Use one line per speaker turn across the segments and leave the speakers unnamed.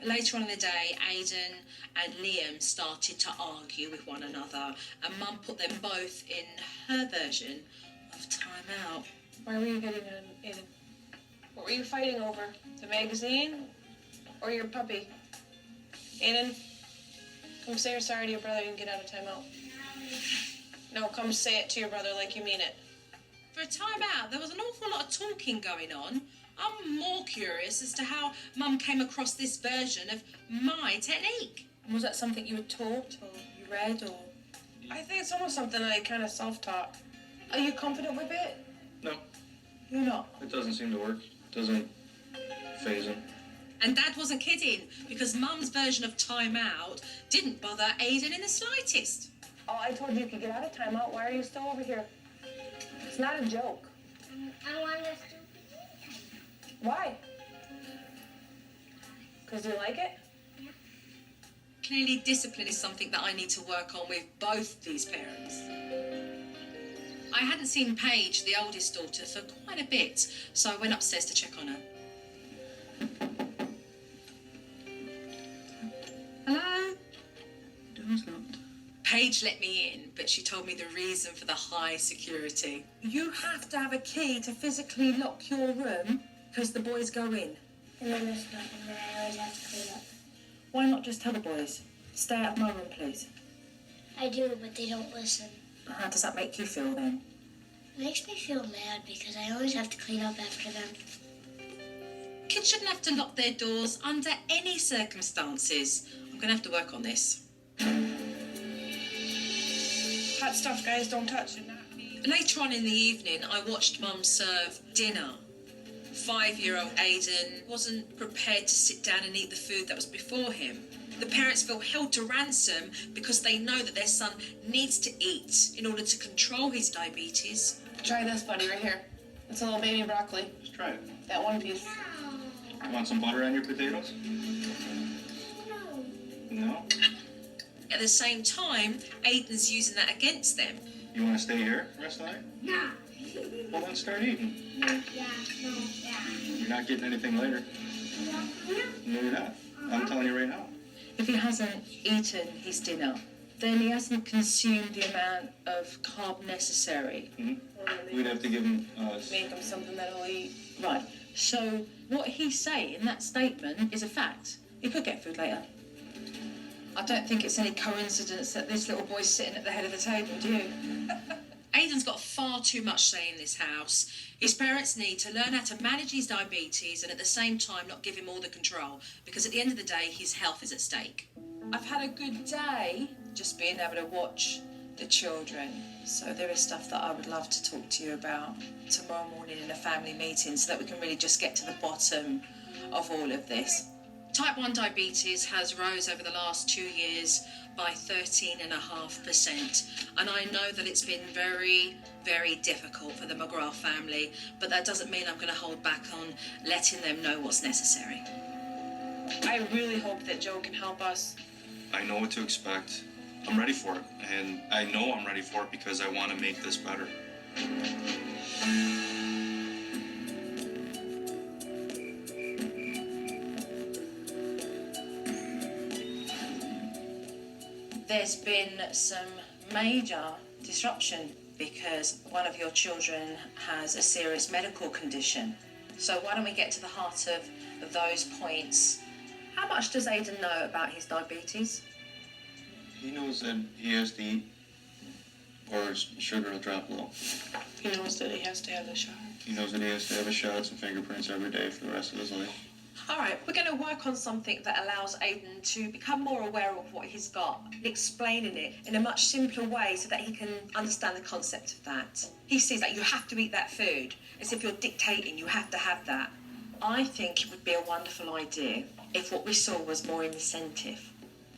Later on in the day, Aidan and Liam started to argue with one another, and Mum put them both in her version of time out.
Why were you getting on Aidan? What were you fighting over? The magazine or your puppy? Aidan, come say you're sorry to your brother and get out of timeout. No, come say it to your brother like you mean it.
For a time out, there was an awful lot of talking going on. I'm more curious as to how Mum came across this version of my technique.
Was that something you were taught or you read or? I think it's almost something I kind of self-taught. Are you confident with it?
No.
You're not?
It doesn't seem to work. It doesn't phase him.
And Dad wasn't kidding, because Mum's version of time out didn't bother Aidan in the slightest.
Oh, I told you could get out of timeout. Why are you still over here? It's not a joke.
I want us to.
Why? Because you like it?
Yeah.
Clearly, discipline is something that I need to work on with both these parents. I hadn't seen Paige, the oldest daughter, for quite a bit, so I went upstairs to check on her. Hello?
Door's locked.
Paige let me in, but she told me the reason for the high security.
You have to have a key to physically lock your room because the boys go in.
And then there's nothing that I always have to clean up.
Why not just tell the boys? Stay out of my room, please.
I do, but they don't listen.
How does that make you feel then?
It makes me feel mad because I always have to clean up after them.
Kids shouldn't have to lock their doors under any circumstances. I'm going to have to work on this.
Hot stuff, guys, don't touch it.
Later on in the evening, I watched Mum serve dinner. 5-year-old Aidan wasn't prepared to sit down and eat the food that was before him. The parents feel held to ransom because they know that their son needs to eat in order to control his diabetes.
Try this, buddy, right here. It's a little baby broccoli.
Just try it.
That one piece.
You want some butter on your potatoes? No?
At the same time, Aidan's using that against them.
You want to stay here the rest of the night?
No.
Well, then start eating.
Yeah.
You're not getting anything later. No, you're not. I'm telling you right now.
If he hasn't eaten his dinner, then he hasn't consumed the amount of carb necessary.
Mm-hmm. We'd have to give him...
Make him something that he'll eat. Right. So what he's saying, that statement, is a fact. He could get food later. I don't think it's any coincidence that this little boy's sitting at the head of the table, do you?
Aidan's got far too much say in this house. His parents need to learn how to manage his diabetes and at the same time not give him all the control, because at the end of the day, his health is at stake.
I've had a good day just being able to watch the children. So there is stuff that I would love to talk to you about tomorrow morning in a family meeting so that we can really just get to the bottom of all of this.
Type 1 diabetes has rose over the last 2 years by 13.5%. And I know that it's been very, very difficult for the McGrath family, but that doesn't mean I'm going to hold back on letting them know what's necessary.
I really hope that Joe can help us.
I know what to expect. I'm ready for it. And I know I'm ready for it because I want to make this better.
There's been some major disruption because one of your children has a serious medical condition. So why don't we get to the heart of those points? How much does Aidan know about his diabetes?
He knows that he has to eat or his sugar will drop low.
He knows that he has to have a shot.
He knows that he has to have his shots and fingerprints every day for the rest of his life.
All right, we're going to work on something that allows Aidan to become more aware of what he's got, explaining it in a much simpler way so that he can understand the concept of that. He sees that you have to eat that food, as if you're dictating you have to have that. I think it would be a wonderful idea if what we saw was more incentive,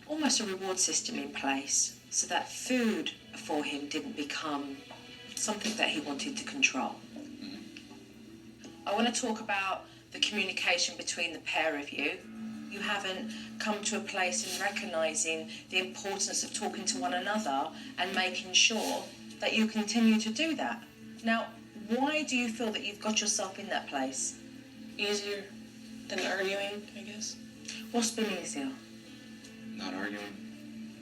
almost a reward system in place, so that food for him didn't become something that he wanted to control. I want to talk about the communication between the pair of you. You haven't come to a place in recognising the importance of talking to one another and making sure that you continue to do that. Now, why do you feel that you've got yourself in that place?
Easier than arguing, I guess.
What's been easier?
Not arguing,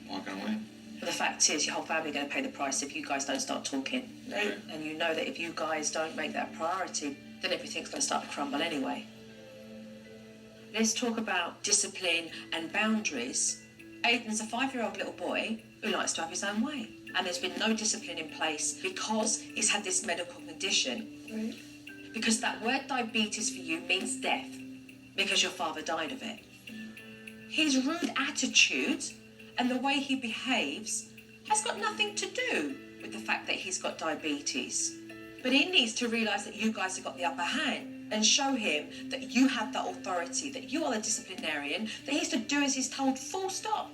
walking away.
But the fact is, your whole family are going to pay the price if you guys don't start talking.
Right.
And you know that if you guys don't make that a priority, then everything's going to start to crumble anyway. Let's talk about discipline and boundaries. Aiden's a 5-year-old little boy who likes to have his own way. And there's been no discipline in place because he's had this medical condition.
Right.
Because that word diabetes for you means death, because your father died of it. His rude attitude and the way he behaves has got nothing to do with the fact that he's got diabetes. But he needs to realise that you guys have got the upper hand and show him that you have that authority, that you are the disciplinarian, that he's to do as he's told, full stop.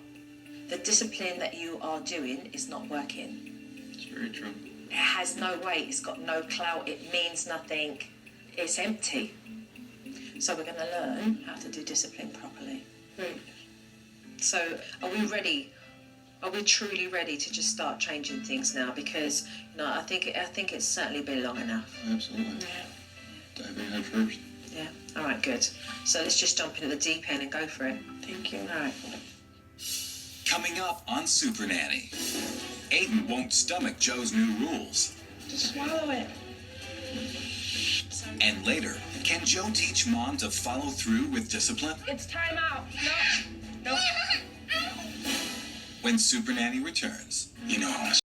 The discipline that you are doing is not working.
It's very true.
It has no weight, it's got no clout, it means nothing, it's empty. So we're going to learn how to do discipline properly. So are we ready? Are we truly ready to just start changing things now? Because I think it's certainly been long enough.
Absolutely. Diving head first.
Yeah. All right. Good. So let's just jump into the deep end and go for it.
Thank you.
All right.
Coming up on Supernanny, Aiden won't stomach Joe's new rules.
Just swallow it.
And later, can Joe teach Mom to follow through with discipline?
It's time out. No.
When Supernanny returns, you know how much